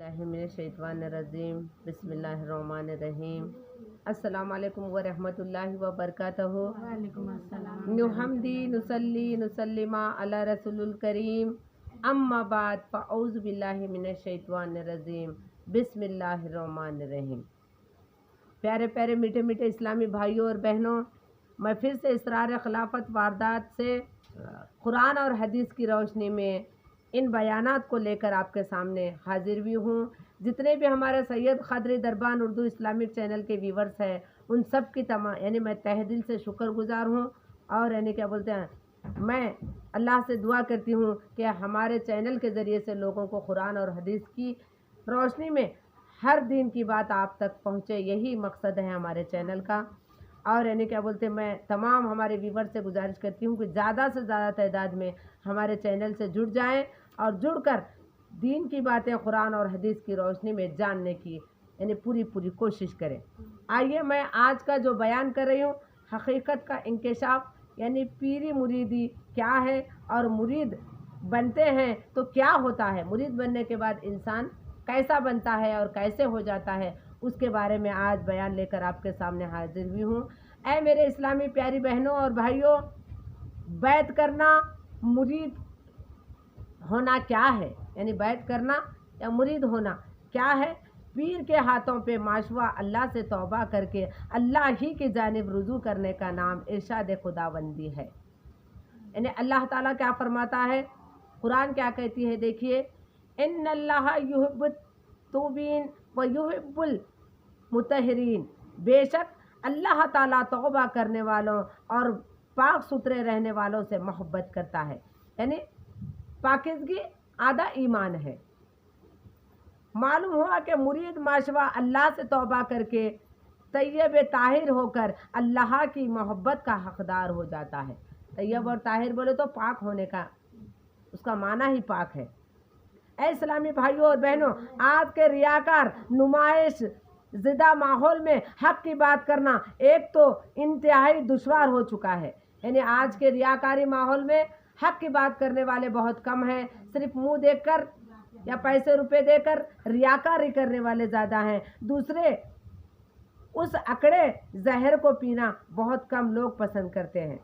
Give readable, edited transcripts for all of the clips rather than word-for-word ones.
बिस्मिल्लाहिर्रहमानिर्रहीम बिस्मिल्लाहिर्रहमानिर्रहीम अस्सलामु अलैकुम व रहमतुल्लाहि व बरकातहू। वालेकुम अस्सलाम। नुहम्दी नुसल्ली नुसल्लिमा अला रसूलुल करीम अम्मा बाद फ़अऊज़ु बिल्लाहि मिनश शैतानिर रजीम बिस्मिल्लाहिर्रहमानिर्रहीम। प्यारे प्यारे मीठे मीठे इस्लामी भाइयों और बहनों, मैं फिर से इसरार खिलाफत वारदात से कुरान और हदीस की रोशनी में इन बयानात को लेकर आपके सामने हाजिर भी हूँ। जितने भी हमारे सैयद क़ादरी दरबान उर्दू इस्लामिक चैनल के व्यूवर्स हैं, उन सब की यानी मैं तहे दिल से शुक्रगुजार हूँ। और यानी क्या बोलते हैं, मैं अल्लाह से दुआ करती हूँ कि हमारे चैनल के ज़रिए से लोगों को कुरान और हदीस की रोशनी में हर दिन की बात आप तक पहुँचे, यही मकसद है हमारे चैनल का। और यानी क्या बोलते हैं, मैं तमाम हमारे व्यूवर से गुजारिश करती हूँ कि ज़्यादा से ज़्यादा तादाद में हमारे चैनल से जुड़ जाएं और जुड़कर दीन की बातें कुरान और हदीस की रोशनी में जानने की यानी पूरी कोशिश करें। आइए मैं आज का जो बयान कर रही हूँ, हकीकत का इंकशाफ यानी पीरी मुरीदी क्या है और मुरीद बनते हैं तो क्या होता है, मुरीद बनने के बाद इंसान कैसा बनता है और कैसे हो जाता है, उसके बारे में आज बयान लेकर आपके सामने हाजिर हुई हूँ। ऐ मेरे इस्लामी प्यारी बहनों और भाइयों, बैत करना मुरीद होना क्या है, यानी बैत करना या मुरीद होना क्या है। पीर के हाथों पे माशवा अल्लाह से तौबा करके अल्लाह ही की जानिब रुजू करने का नाम इरशाद खुदाबंदी है। यानी अल्लाह ताला क्या फरमाता है, कुरान क्या कहती है, देखिए, इन्नल्लाह युहिब्बुत तौबीन व युहिब्बुल मुतहरीन, बेशक अल्लाह ताला तौबा करने वालों और पाक सुथरे रहने वालों से मोहब्बत करता है। यानी पाकिज़गी आधा ईमान है। मालूम हुआ कि मुरीद माशवा अल्लाह से तौबा करके तैयब ताहिर होकर अल्लाह की मोहब्बत का हकदार हो जाता है। तैयब और ताहिर बोले तो पाक होने का, उसका माना ही पाक है। ऐ इस्लामी भाइयों और बहनों, आज के रियाकार नुमाइश ज़िदा माहौल में हक़ की बात करना एक तो इंतहाई दुश्वार हो चुका है। यानी आज के रियाकारी माहौल में हक़ की बात करने वाले बहुत कम हैं। सिर्फ मुंह देखकर या पैसे रुपए देकर रियाकारी करने वाले ज़्यादा हैं। दूसरे उस अकड़े जहर को पीना बहुत कम लोग पसंद करते हैं।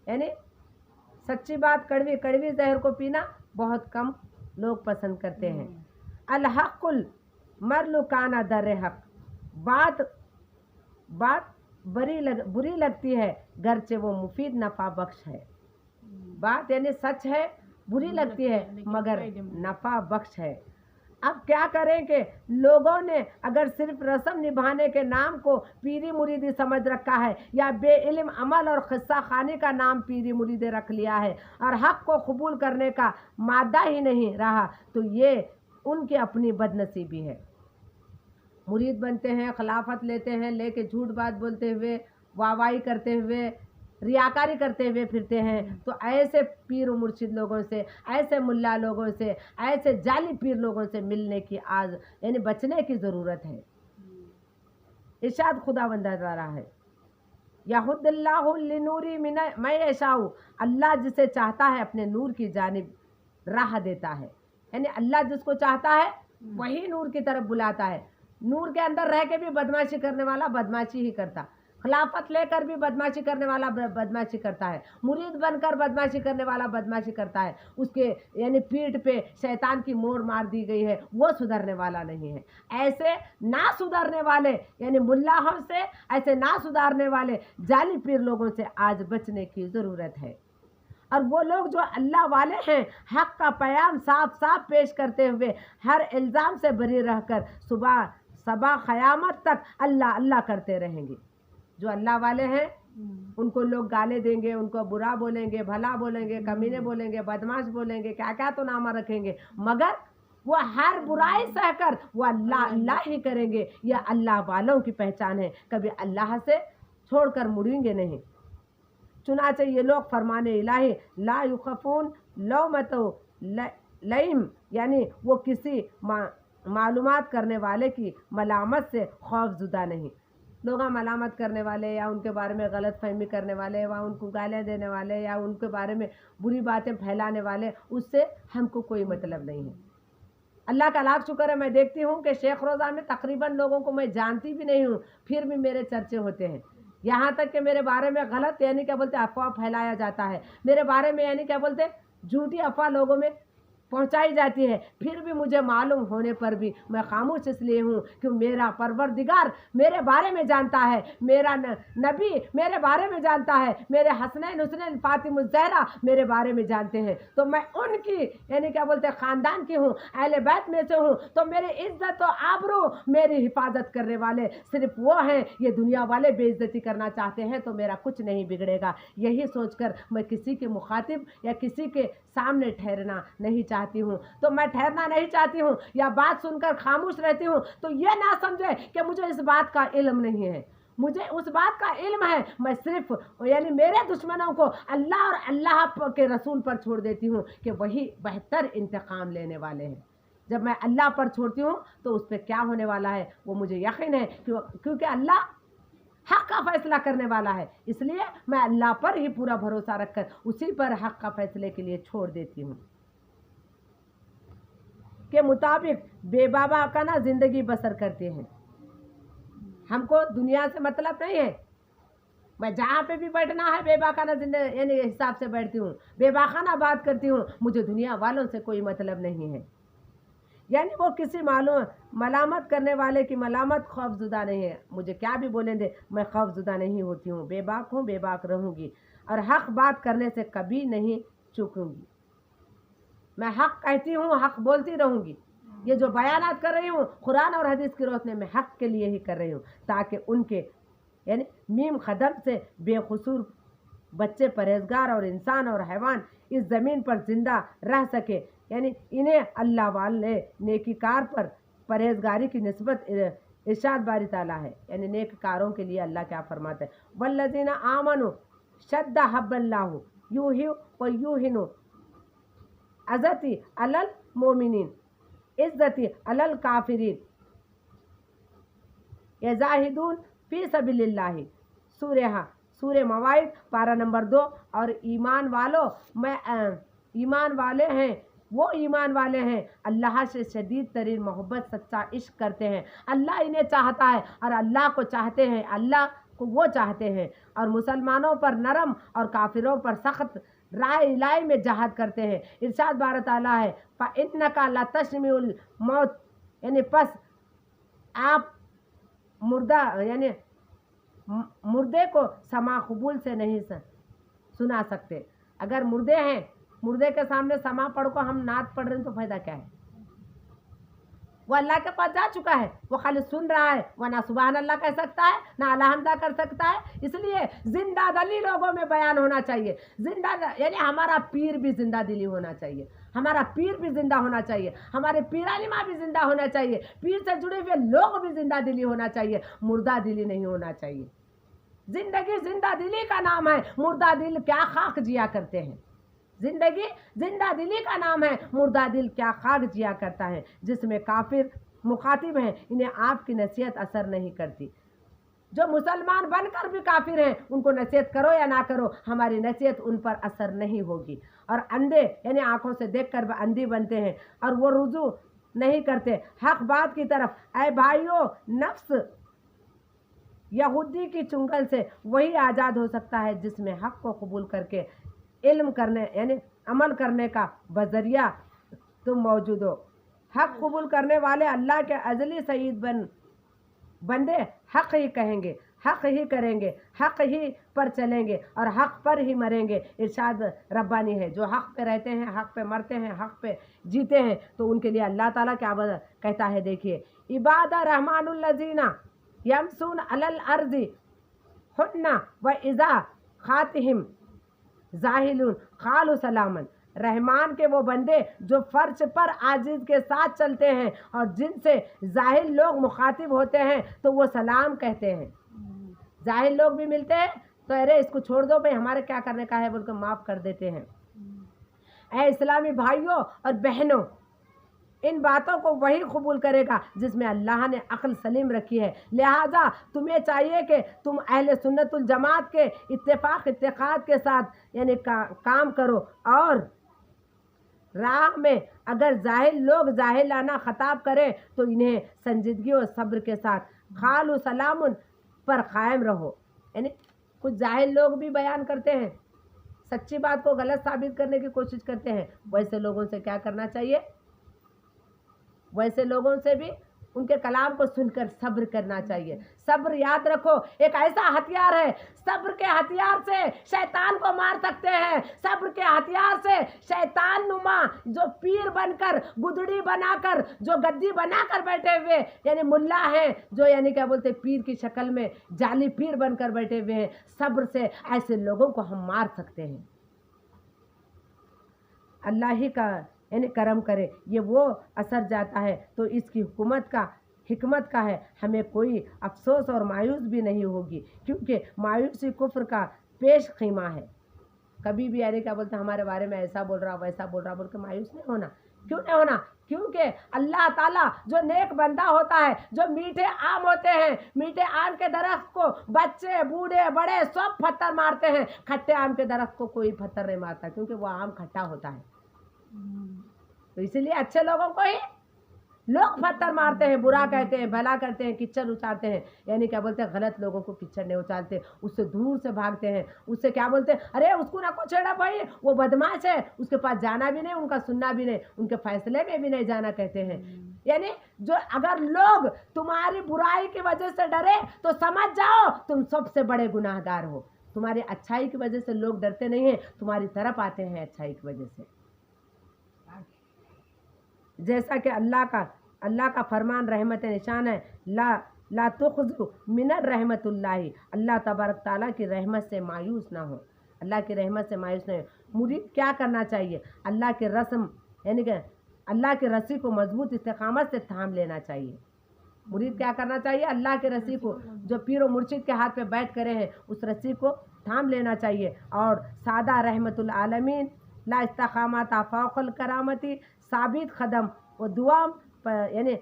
यानी सच्ची बात कड़वी कड़वी जहर को पीना बहुत कम लोग पसंद करते हैं। अल हक़ुल मरलुकाना दर हक़, बात बुरी लगती है गरचे वो मुफीद नफ़ा बख्श है। बात यानी सच है, बुरी लगती है मगर नफ़ा बख्श है। अब क्या करें कि लोगों ने अगर सिर्फ रस्म निभाने के नाम को पीरी मुरीदी समझ रखा है या बेइल्म अमल और क़िस्सा खानी का नाम पीरी मुरीदी रख लिया है और हक़ को कबूल करने का मादा ही नहीं रहा, तो ये उनकी अपनी बदनसीबी है। मुरीद बनते हैं, खिलाफत लेते हैं, लेके झूठ बात बोलते हुए, वाहवाही करते हुए, रियाकारी करते हुए फिरते हैं। तो ऐसे पीर और मुर्शिद लोगों से, ऐसे मुल्ला लोगों से, ऐसे जाली पीर लोगों से मिलने की आज यानी बचने की ज़रूरत है। इरशाद खुदावंद द्वारा है, यहुद्दिल्लाहु लिनूरी मैं यशाऊ, अल्लाह जिसे चाहता है अपने नूर की जानिब राह देता है। यानी अल्लाह जिसको चाहता है वही नूर की तरफ बुलाता है। नूर के अंदर रह के भी बदमाशी करने वाला बदमाशी ही करता, खिलाफत लेकर भी बदमाशी करने वाला बदमाशी करता है, मुरीद बनकर बदमाशी करने वाला बदमाशी करता है। उसके यानी पीठ पे शैतान की मोड़ मार दी गई है, वो सुधरने वाला नहीं है। ऐसे ना सुधरने वाले यानी मुल्लाहों से, ऐसे ना सुधारने वाले जाली पीर लोगों से आज बचने की ज़रूरत है। और वो लोग जो अल्लाह वाले हैं, हक़ का पैगाम साफ साफ पेश करते हुए हर इल्ज़ाम से बरी रहकर सुबह सबा क़यामत तक अल्लाह अल्लाह करते रहेंगे। जो अल्लाह वाले हैं उनको लोग गाले देंगे, उनको बुरा बोलेंगे, भला बोलेंगे, कमीने बोलेंगे, बदमाश बोलेंगे, क्या क्या तो नामा रखेंगे, मगर वो हर बुराई सहकर वो अल्लाह अल्लाह ही करेंगे। यह अल्लाह वालों की पहचान है, कभी अल्लाह से छोड़कर मुड़ेंगे नहीं। चुनाचे ये लोग फरमाने इलाही ला युखफून लौमतो लईम, यानी वो किसी मालूमात करने वाले की मलामत से खौफजुदा नहीं। लोग मलामत करने वाले या उनके बारे में गलत फहमी करने वाले या उनको गालियाँ देने वाले या उनके बारे में बुरी बातें फैलाने वाले, उससे हमको कोई मतलब नहीं है। अल्लाह का लाख शुक्र है, मैं देखती हूँ कि शेख रोज़ा में तकरीबन लोगों को मैं जानती भी नहीं हूँ, फिर भी मेरे चर्चे होते हैं। यहाँ तक कि मेरे बारे में गलत यानी क्या बोलते अफवाह फैलाया जाता है, मेरे बारे में यानी क्या बोलते झूठी अफवाह लोगों में पहुंचाई जाती है, फिर भी मुझे मालूम होने पर भी मैं खामोश इसलिए हूँ कि मेरा परवरदिगार मेरे बारे में जानता है, मेरा नबी मेरे बारे में जानता है, मेरे हसनैन हुसनैन फातिमा ज़हरा मेरे बारे में जानते हैं। तो मैं उनकी यानी क्या बोलते हैं ख़ानदान की हूँ, अहले बैत में से हूँ, तो मेरी इज़्ज़त और आबरू मेरी हिफाजत करने वाले सिर्फ वो हैं। ये दुनिया वाले बेइज्जती करना चाहते हैं तो मेरा कुछ नहीं बिगड़ेगा। यही सोचकर मैं किसी के मुखातिब या किसी के सामने ठहरना नहीं चाहती हूँ। तो मैं ठहरना नहीं चाहती हूँ या बात सुनकर खामोश रहती हूँ तो ये ना समझे कि मुझे इस बात का इल्म नहीं है, मुझे उस बात का इल्म है। मैं सिर्फ यानी मेरे दुश्मनों को अल्लाह और अल्लाह के रसूल पर छोड़ देती हूँ कि वही बेहतर इंतकाम लेने वाले हैं। जब मैं अल्लाह पर छोड़ती हूँ तो उस पर क्या होने वाला है वो मुझे यकीन है, क्योंकि अल्लाह हक़ का फ़ैसला करने वाला है। इसलिए मैं अल्लाह पर ही पूरा भरोसा रखकर उसी पर हक़ का फ़ैसले के लिए छोड़ देती हूँ। के मुताबिक बेबाबा का ना ज़िंदगी बसर करते हैं। हमको दुनिया से मतलब नहीं है, मैं जहाँ पे भी बैठना है बेबाखाना जिंदगी यानी हिसाब से बैठती हूँ, बेबाखाना बात करती हूँ, मुझे दुनिया वालों से कोई मतलब नहीं है। यानी वो किसी मलामत करने वाले की मलामत खौफजुदा नहीं है। मुझे क्या भी बोले दे मैं खौफजुदा नहीं होती हूँ, बेबाक हूँ, बेबाक रहूँगी और हक़ बात करने से कभी नहीं चूकूँगी। मैं हक़ कहती हूँ, हक़ बोलती रहूँगी। ये जो बयानात कर रही हूँ कुरान और हदीस की रोशनी में हक़ के लिए ही कर रही हूँ, ताकि उनके यानी मीम खदम से बेकसूर बच्चे परहेजगार और इंसान और हैवान इस ज़मीन पर ज़िंदा रह सके। यानी इन्हें अल्लाह वाले नेकीकार पर परहेजगारी की निस्बत इरशाद बारी ताला है। यानी नेककारों के लिए अल्लाह क्या फरमाते हैं, वल्लज़ीना आमनु शद्दा हब्बल्लाहु यूही व यूहिनु अज़ती अलल मोमिनीन इज़्ज़ती अलल काफिरीन यज़ाहिदून फ़ी सबिलिल्लाहि। सूरह मवाइद पारा नंबर 2। और ईमान वालों मैं ईमान वाले हैं, वो ईमान वाले हैं अल्लाह से शदीद तरीन मोहब्बत सच्चा इश्क करते हैं। अल्लाह इन्हें चाहता है और अल्लाह को चाहते हैं, अल्लाह को वो चाहते हैं। और मुसलमानों पर नरम और काफिरों पर सख्त राय इलाई में जहाद करते हैं। इरशाद बार ताला है फ़इन्नका लतस्मिउल मौत, यानी पस आप मुर्दा यानी मुर्दे को समा कबूल से नहीं सुना सकते। अगर मुर्दे हैं, मुर्दे के सामने समा पढ़ को हम नात पढ़ रहे हैं तो फ़ायदा क्या है? वो अल्लाह के पास जा चुका है, वो खाली सुन रहा है, वो ना सुबहान अल्लाह कह सकता है ना अलहम्दा कर सकता है। इसलिए जिंदा दिली लोगों में बयान होना चाहिए। जिंदा यानी हमारा पीर भी जिंदा दिली होना चाहिए, हमारा पीर भी जिंदा होना चाहिए, हमारे पीरानिमा भी जिंदा होना चाहिए, पीर से जुड़े हुए लोग भी जिंदा दिली होना चाहिए, मुर्दा दिली नहीं होना चाहिए। जिंदगी जिंदा दिली का नाम है, मुर्दा दिल क्या खाक जिया करते हैं। जिंदगी जिंदा दिली का नाम है, मुर्दा दिल क्या खाक जिया करता है। जिसमें काफिर मुखातिब हैं, इन्हें आपकी नसीहत असर नहीं करती। जो मुसलमान बनकर भी काफिर हैं, उनको नसीहत करो या ना करो, हमारी नसीहत उन पर असर नहीं होगी। और अंधे यानी आंखों से देखकर अंधी बनते हैं और वो रुजू नहीं करते हक बात की तरफ। ऐ भाइयों, नफ्स यहूदी की चुंगल से वही आज़ाद हो सकता है जिसमें हक को कबूल करके इल्म करने यानी अमल करने का बजरिया तुम मौजूद हो। हक कबूल करने वाले अल्लाह के अजली सईद बंदे हक ही कहेंगे, हक ही करेंगे, हक ही पर चलेंगे और हक पर ही मरेंगे। इरशाद रब्बानी है, जो हक पे रहते हैं, हक पे मरते हैं, हक पे जीते हैं, तो उनके लिए अल्लाह ताला क्या कहता है। देखिए, इबादा रहमानुल्लज़ीना यमसून अलल अर्ज़ी हुन्ना व इज़ा खातिहिम जाहिलून खालु सलामन। रहमान के वो बंदे जो फर्श पर आजिज के साथ चलते हैं और जिनसे जाहिल लोग मुखातिब होते हैं तो वो सलाम कहते हैं। जाहिल लोग भी मिलते हैं तो अरे इसको छोड़ दो भाई, हमारे क्या करने का है बोलकर माफ़ कर देते हैं। ऐ इस्लामी भाइयों और बहनों, इन बातों को वही कबूल करेगा जिसमें अल्लाह ने अक्ल सलीम रखी है। लिहाजा तुम्हें चाहिए कि तुम अहले सुन्नतुल जमात के इत्तेफाक इत्तेकाद के साथ यानी काम करो और راہ میں اگر لوگ جاہلانہ خطاب کریں تو انہیں سنجیدگی اور صبر کے ساتھ خال و سلام پر قائم رہو. یعنی کچھ جاہل لوگ بھی بیان کرتے ہیں، سچی بات کو غلط ثابت کرنے کی کوشش کرتے ہیں، ویسے لوگوں سے کیا کرنا چاہیے؟ ویسے لوگوں سے بھی ان کے کلام کو سن کر صبر کرنا چاہیے. صبر یاد رکھو ایک ایسا ہتھیار ہے، صبر کے ہتھیار سے شیطان کو مار سکتے ہیں. صبر کے ہتھیار سے شیطان نما جو پیر بن کر، گدڑی بنا کر، جو گدی بنا کر بیٹھے ہوئے یعنی ملا ہیں، جو یعنی کیا بولتے پیر کی شکل میں جعلی پیر بن کر بیٹھے ہوئے ہیں، صبر سے ایسے لوگوں کو ہم مار سکتے ہیں. اللہ ہی کا یعنی کرم کرے، یہ وہ اثر جاتا ہے تو اس کی حکمت کا ہے. ہمیں کوئی افسوس اور مایوس بھی نہیں ہوگی، کیونکہ مایوسی کفر کا پیش خیمہ ہے. کبھی بھی یعنی کیا بولتے ہیں ہمارے بارے میں ایسا بول رہا ویسا بول رہا بول کے مایوس نہیں ہونا. کیوں نہیں ہونا؟ کیونکہ اللہ تعالیٰ جو نیک بندہ ہوتا ہے، جو میٹھے آم ہوتے ہیں، میٹھے آم کے درخت کو بچے بوڑھے بڑے سب پتھر مارتے ہیں، کھٹے آم کے درخت کو کوئی پتھر نہیں مارتا کیونکہ وہ آم کھٹا ہوتا ہے. تو اسی لیے اچھے لوگوں کو ہی لوگ پتھر مارتے ہیں، برا کہتے ہیں، بھلا کرتے ہیں، کچڑ اچارتے ہیں. یعنی کیا بولتے ہیں غلط لوگوں کو کچڑ نہیں اچارتے، اس سے دور سے بھاگتے ہیں. اس سے کیا بولتے ہیں ارے اس کو نہ کو چھیڑا بھائی، وہ بدماش ہے، اس کے پاس جانا بھی نہیں، ان کا سننا بھی نہیں، ان کے فیصلے میں بھی نہیں جانا کہتے ہیں. یعنی جو اگر لوگ تمہاری برائی کی وجہ سے ڈرے تو سمجھ جاؤ تم سب سے بڑے گناہ گار ہو. تمہاری اچھائی کی وجہ سے لوگ ڈرتے نہیں ہیں، تمہاری طرف آتے ہیں اچھائی کی وجہ سے. جیسا کہ اللہ کا فرمان رحمت نشان ہے، لا تخذوا من الرحمت اللہ. اللہ تبارک تعالیٰ کی رحمت سے مایوس نہ ہو، اللہ کی رحمت سے مایوس نہ ہو. مرید کیا کرنا چاہیے؟ اللہ کے رسم یعنی کہ اللہ کی رسی کو مضبوط استقامت سے تھام لینا چاہیے. مرید کیا کرنا چاہیے؟ اللہ کے رسی کو جو پیر و مرشد کے ہاتھ پہ بیٹھ کرے ہیں اس رسی کو تھام لینا چاہیے. اور سادہ رحمت العالمین لا استقامت فوق الکرامتی، ثابت قدم و دعا یعنی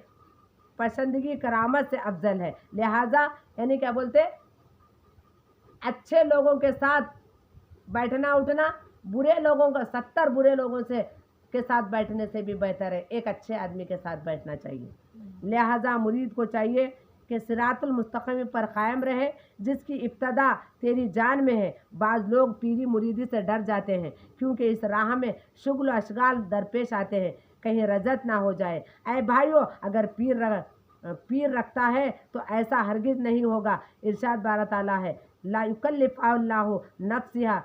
پسندگی کرامت سے افضل ہے. لہٰذا یعنی کیا بولتے اچھے لوگوں کے ساتھ بیٹھنا اٹھنا برے لوگوں کا 70 برے لوگوں سے کے ساتھ بیٹھنے سے بھی بہتر ہے ایک اچھے آدمی کے ساتھ بیٹھنا چاہیے. لہٰذا مرید کو چاہیے کہ صراط المستقیم پر قائم رہے جس کی ابتدا تیری جان میں ہے. بعض لوگ پیری مریدی سے ڈر جاتے ہیں کیونکہ اس راہ میں شغل و اشغال درپیش آتے ہیں، کہیں رجت نہ ہو جائے. اے بھائیو، اگر پیر رکھتا ہے تو ایسا ہرگز نہیں ہوگا. ارشاد بارہ تعالیٰ ہے لا یکلف اللہ نفسها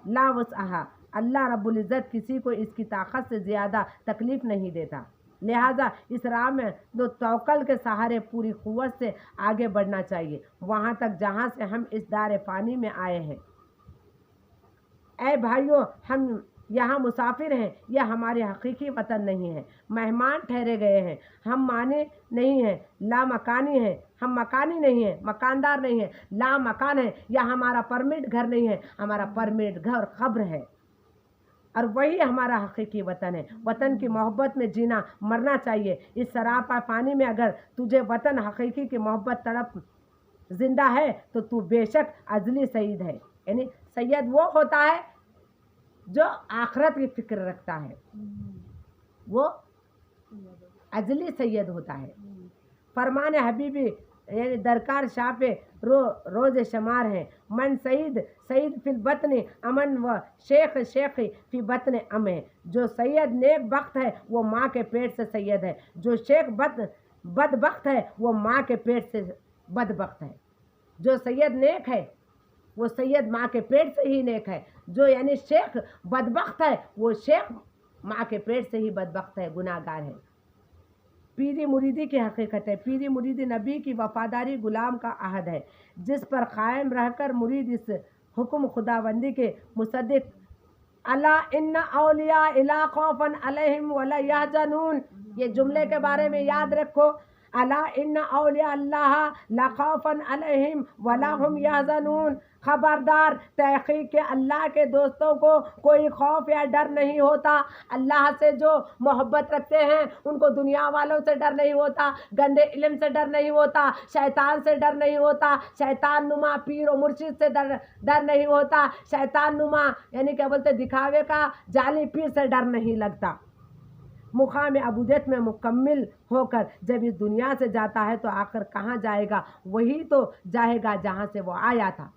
لا وسعها. اللہ رب العزت کسی کو اس کی طاقت سے زیادہ تکلیف نہیں دیتا. لہٰذا اس راہ میں دو توکل کے سہارے پوری قوت سے آگے بڑھنا چاہیے، وہاں تک جہاں سے ہم اس دار فانی میں آئے ہیں. اے بھائیو، ہم یہاں مسافر ہیں، یہ ہمارے حقیقی وطن نہیں ہے، مہمان ٹھہرے گئے ہیں. ہم مانے نہیں ہیں، لا مکانی ہیں. ہم مکانی نہیں ہیں، مکاندار نہیں ہیں، لا مکان ہے. یا ہمارا پرمنٹ گھر نہیں ہے، ہمارا پرمنٹ گھر قبر ہے. اور وہی ہمارا حقیقی وطن ہے. وطن کی محبت میں جینا مرنا چاہیے. اس سراپا پانی میں اگر تجھے وطن حقیقی کی محبت تڑپ زندہ ہے تو تو بے شک ازلی سید ہے. یعنی سید وہ ہوتا ہے جو آخرت کی فکر رکھتا ہے، وہ ازلی سید ہوتا ہے. فرمان حبیبی یعنی درکار شاہ پہ روز شمار ہے. من سید فی البطن امن و شیخ فی بطن ام ہے. جو سید نیک بخت ہے وہ ماں کے پیٹ سے سید ہے، جو شیخ بدبخت ہے وہ ماں کے پیٹ سے بدبخت ہے. جو سید نیک ہے وہ سید ماں کے پیٹ سے ہی نیک ہے، جو یعنی شیخ بدبخت ہے وہ شیخ ماں کے پیٹ سے ہی بدبخت ہے، گناہ گار ہے. پیری مریدی کی حقیقت ہے. پیری مریدی نبی کی وفاداری غلام کا عہد ہے جس پر قائم رہ کر مرید اس حکم خداوندی کے مصدق الا ان اولیاء لا خوف علیہم ولا یحزنون، یہ جملے کے بارے میں یاد رکھو. अला इन्ना औलिया अल्लाह ला खौफन अलैहिम वला हुम यहज़नून, खबरदार तहक़ीक़ के अल्लाह के दोस्तों को कोई खौफ या डर नहीं होता। अल्लाह से जो मोहब्बत रखते हैं उनको दुनिया वालों से डर नहीं होता, गंदे इल्म से डर नहीं होता, शैतान से डर नहीं होता, शैतान नुमा पीर और मुर्शिद से डर नहीं होता, शैतान नुमा यानी क्या बोलते दिखावे का जाली पीर से डर नहीं लगता। मुकाम अबूदियत में मुकम्मिल होकर जब इस दुनिया से जाता है तो आखिर कहाँ जाएगा? वही तो जाएगा जहाँ से वो आया था।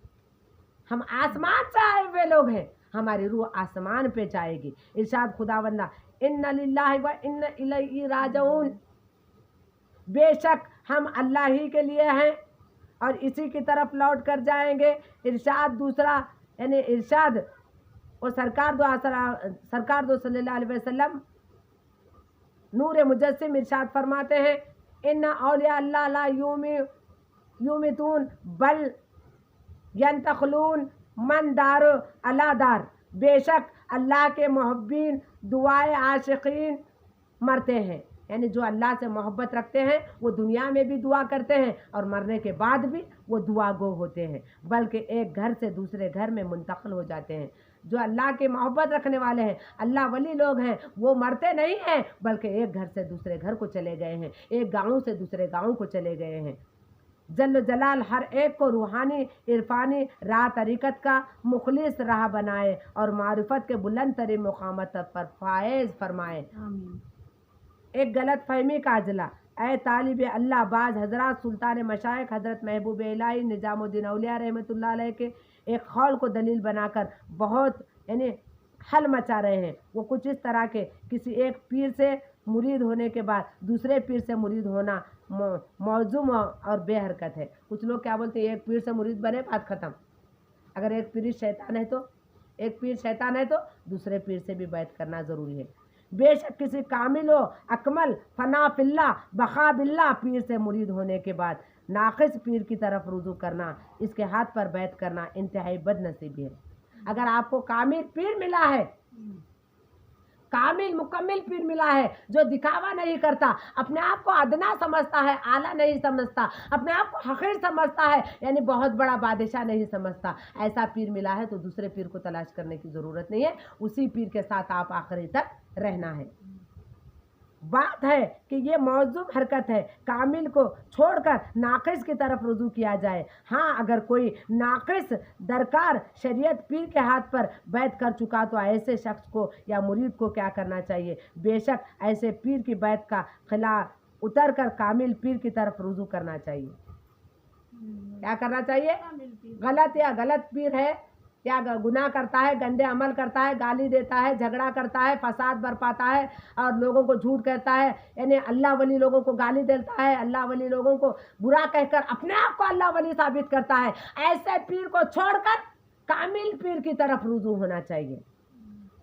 हम आसमान से आए हुए लोग हैं, हमारी रूह आसमान पे जाएगी। इरशाद खुदावंदा इन्ना लिल्लाहि व इन्ना इलैहि राजिऊन, बेशक हम अल्लाह ही के लिए हैं और इसी की तरफ लौट कर जाएंगे। इरशाद दूसरा यानी इरशाद और सरकार दो सल्लल्लाहु अलैहि वसल्लम नूर मुजस्सिम इरशाद फरमाते हैं इन्ना औलिया अल्लाह ला यूमितून बल यंतखलून मन दार अला दार, बेशक अल्लाह के मुहब्बीन दुआए आशिकीन मरते हैं, यानी जो अल्लाह से मोहब्बत रखते हैं वो दुनिया में भी दुआ करते हैं और मरने के बाद भी वो दुआ गो होते हैं, बल्कि एक घर से दूसरे घर में मुंतकिल हो जाते हैं। जो अल्लाह की मोहब्बत रखने वाले हैं, अल्लाह वली लोग हैं, वो मरते नहीं हैं बल्कि एक घर से दूसरे घर को चले गए हैं, एक गाँव से दूसरे गाँव को चले गए हैं। जल्ल जलाल हर एक को रूहानी इरफानी राह तरीक़त का मुखलिस राह बनाए और मारिफत के बुलंद तरीन मुकामत पर फायज फरमाए। एक गलत फहमी का अजला, ऐ तालिब अल्लाह, बाज हजरत सुल्तान मशाइख हज़रत महबूब इलाही निज़ामुद्दीन औलिया रहमतुल्लाह अलैह के एक खौल को दलील बनाकर बहुत यानी हल मचा रहे हैं। वो कुछ इस तरह के किसी एक पीर से मुरीद होने के बाद दूसरे पीर से मुरीद होना मौजूम और बेहरकत है। कुछ लोग क्या बोलते हैं, एक पीर से मुरीद बने बात ख़त्म। अगर एक पीर शैतान है तो दूसरे पीर से भी बैत करना ज़रूरी है। बेशक किसी कामिल व अकमल फना फिल्ला बखा बिल्ला पीर से मुरीद होने के बाद नाक़िस पीर की तरफ रुजू करना, इसके हाथ पर बैत करना इंतहाई बदनसीबी है। अगर आपको कामिल पीर मिला है, कामिल मुकम्मिल पीर मिला है जो दिखावा नहीं करता, अपने आप को अदना समझता है, आला नहीं समझता, अपने आप को हक़ीर समझता है, यानी बहुत बड़ा बादशाह नहीं समझता, ऐसा पीर मिला है तो दूसरे पीर को तलाश करने की ज़रूरत नहीं है, उसी पीर के साथ आप आखिरी तक रहना है। बात है कि ये मौजूद हरकत है, कामिल को छोड़कर नाक़िस की तरफ रुजू किया जाए। हाँ, अगर कोई नाक़िस दरकार शरीयत पीर के हाथ पर बैत कर चुका तो ऐसे शख्स को या मुरीद को क्या करना चाहिए? बेशक ऐसे पीर की बैत का खिलाफ उतर कर कामिल पीर की तरफ रुजू करना चाहिए। क्या करना चाहिए? गलत पीर है या गुनाह करता है, गंदे अमल करता है, गाली देता है, झगड़ा करता है, फसाद बरपाता है और लोगों को झूठ कहता है, यानी अल्लाह वली लोगों को गाली देता है, अल्लाह वली लोगों को बुरा कहकर अपने आप को अल्लाह वली साबित करता है, ऐसे पीर को छोड़कर कामिल पीर की तरफ रुजू होना चाहिए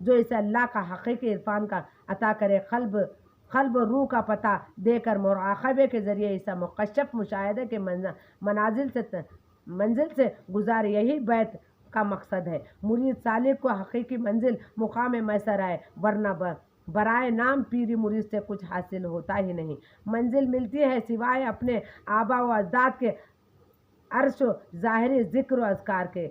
जो इसे अल्लाह का हकीकी इरफान का अता करे, क़ल्ब रूह का पता देकर मुराक़बे के ज़रिए इसे मुकश्शफ मुशाहिदे के मंजिल से गुजारे। यही बैत का मकसद है। मुरीद सालिक को हकीकी मंजिल मुकाम मैसर आए, वरना बराए नाम पीरी मुरीद से कुछ हासिल होता ही नहीं। मंजिल मिलती है सिवाय अपने आबा व अजदाद के अर्श ज़ाहिरी ज़िक्र व अज़कार के,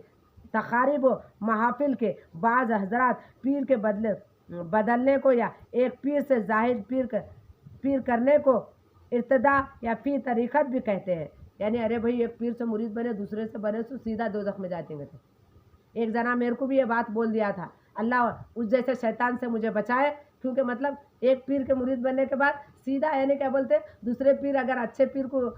तक़ारीब व महाफिल के। बाज़ हज़रात पीर के बदलने को या एक पीर से ज़ाहिर पीर करने को इर्तिदा या फ़ी तरीक़त भी कहते हैं, यानी अरे भाई एक पीर से मुरीद बने दूसरे से बने तो सीधा दोज़ख में जाते हैं। एक जना मेरे को भी ये बात बोल दिया था, अल्लाह उस जैसे शैतान से मुझे बचाए, क्योंकि मतलब एक पीर के मुरीद बनने के बाद सीधा यानी क्या बोलते दूसरे पीर अगर अच्छे पीर को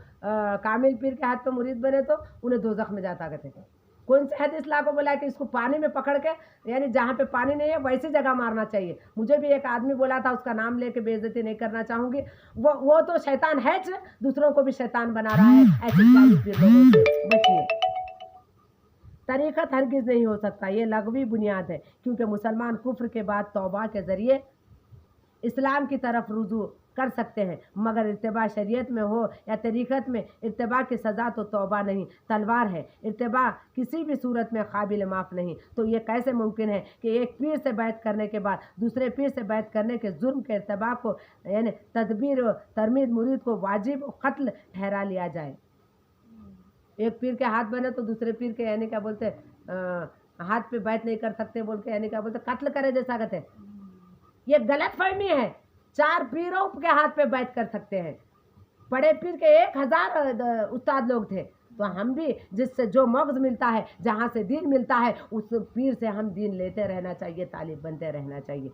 कामिल पीर के हाथ पे मुरीद बने तो उन्हें दोज़ख में जाता कहते हैं। कौन से हदीस ला को बोला कि इसको पानी में पकड़ के यानी जहाँ पे पानी नहीं है वैसी जगह मारना चाहिए। मुझे भी एक आदमी बोला था, उसका नाम लेके बेइज्जती नहीं करना चाहूँगी, वो तो शैतान है, दूसरों को भी शैतान बना रहा है। ऐसे जाली पीर लोगों से बचिए। तरीक़त हरगिज़ नहीं हो सकता, ये लगवी बुनियाद है, क्योंकि मुसलमान कुफ्र के बाद तौबा के ज़रिए इस्लाम की तरफ रुजू کر سکتے ہیں، مگر ارتباع شریعت میں ہو یا طریقت میں، ارتباع کی سزا تو توبہ نہیں تلوار ہے، ارتباع کسی بھی صورت میں قابل معاف نہیں۔ تو یہ کیسے ممکن ہے کہ ایک پیر سے بیعت کرنے کے بعد دوسرے پیر سے بیعت کرنے کے جرم کے ارتباع کو یعنی تدبیر و ترمید مرید کو واجب قتل ٹھہرا لیا جائے؟ ایک پیر کے ہاتھ بنے تو دوسرے پیر کے یعنی کیا بولتے ہاتھ پہ بیعت نہیں کر سکتے بول کے یعنی کیا بولتے قتل کرے جیسا کہتے ہیں۔ یہ غلط فہمی ہے۔ 4 پیروں کے ہاتھ پہ بیعت کر سکتے ہیں۔ بڑے پیر کے 1000 استاد لوگ تھے، تو ہم بھی جس سے جو مغز ملتا ہے، جہاں سے دین ملتا ہے، اس پیر سے ہم دین لیتے رہنا چاہیے، طالب بنتے رہنا چاہیے۔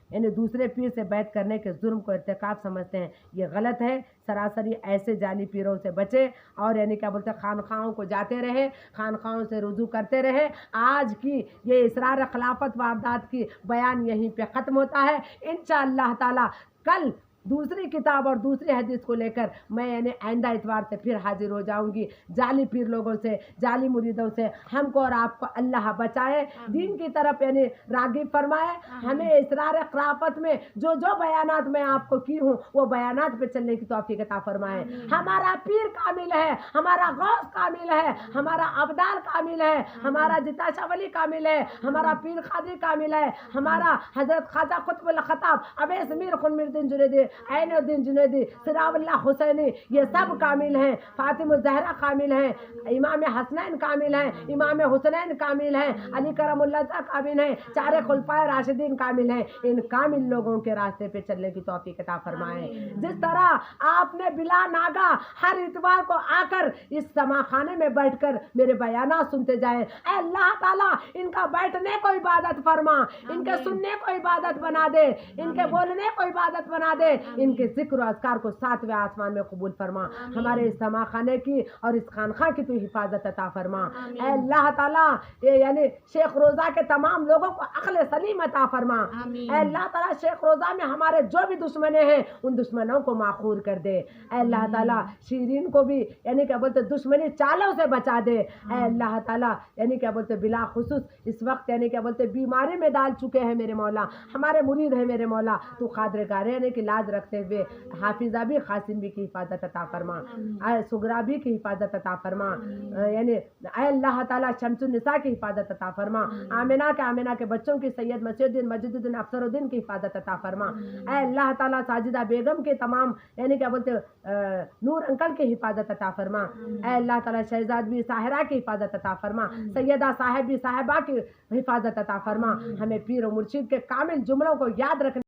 یعنی دوسرے پیر سے بیعت کرنے کے جرم کو ارتکاب سمجھتے ہیں، یہ غلط ہے۔ سراسری ایسے جعلی پیروں سے بچے اور یعنی کیا بولتے ہیں خانقاہوں کو جاتے رہے، خانقاہوں سے رجوع کرتے رہے۔ آج کی یہ اسرار خلافت واردات کی بیان یہیں پہ ختم ہوتا ہے۔ انشاءاللہ تعالی کل دوسری کتاب اور دوسری حدیث کو لے کر میں یعنی آئندہ اتوار سے پھر حاضر ہو جاؤں گی۔ جعلی پیر لوگوں سے، جعلی مریدوں سے ہم کو اور آپ کو اللہ بچائے، دین کی طرف یعنی راغب فرمائے۔ ہمیں اسرار خلافت میں جو جو بیانات میں آپ کو کی ہوں وہ بیانات پہ چلنے کی توفیق عطا فرمائے۔ ہمارا پیر کامل ہے، ہمارا غوث کامل ہے، ہمارا ابدال کامل ہے، ہمارا جتا شاہ ولی کامل ہے، ہمارا پیر قادری کامل ہے، ہمارا حضرت خواجہ قطب الخطاب اویس میر خنمیر الدین جنیدی، عین الدین جنیدی، سراج اللہ حسینی، یہ سب کامل ہیں۔ فاطمہ الزہرا کامل ہیں، امام حسنین کامل ہیں، امام حسنین کامل ہیں، علی کرم اللہ کامل ہیں، 4 خلفائے راشدین کامل ہیں۔ ان کامل لوگوں کے راستے پہ چلنے کی توفیق عطا فرمائے۔ جس طرح آپ نے بلا ناگا ہر اتوار کو آ کر اس سما خانے میں بیٹھ کر میرے بیانات سنتے جائیں، اے اللہ تعالیٰ ان کا بیٹھنے کو عبادت فرما، ان کے سننے کو عبادت بنا دے، ان کے بولنے کو عبادت بنا دے، ان کے ذکر و اذکار کو 7ویں آسمان میں قبول فرما۔ ہمارے اس سما خانے کی اور اس خانقاہ کی تو حفاظت عطا فرما۔ اے اللہ تعالیٰ یعنی شیخ روضہ کے تمام لوگوں کو عقل سلیم عطا فرما۔ اے اللہ تعالیٰ شیخ روضہ میں ہمارے جو بھی دشمنے ہیں ان دشمنوں کو ماخور کر دے۔ اے اللہ تعالیٰ شیرین کو بھی یعنی کیا بولتے دشمنی چالوں سے بچا دے۔ اے اللہ تعالیٰ یعنی کیا بولتے بلا خصوص اس وقت یعنی کیا بولتے بیماری میں ڈال چکے ہیں میرے مولا، ہمارے مرید ہیں میرے مولا، تو قادر گارے نے کی لاج رکھتے ہوئے حافظہ بھی قاسم بھی کی حفاظت عطا فرما، اے سغرا بھی کی حفاظت عطا فرما، یعنی اے اللہ تعالیٰ شمس النساء کی حفاظت عطا فرما، آمنہ کے بچوں کی سید مسیح الدین مجید الدین افسر الدین کی حفاظت عطا فرما۔ اے اللہ تعالیٰ ساجدہ بیگم کے تمام یعنی کیا بولتے نور انکل کی حفاظت عطا فرما۔ اے اللہ تعالیٰ شہزاد بھی ساحرہ کی حفاظت عطا فرما، سیدہ صاحب بھی صاحبہ کی حفاظت عطا فرما۔ ہمیں پیر و مرشد کے کامل جملوں کو یاد رکھنے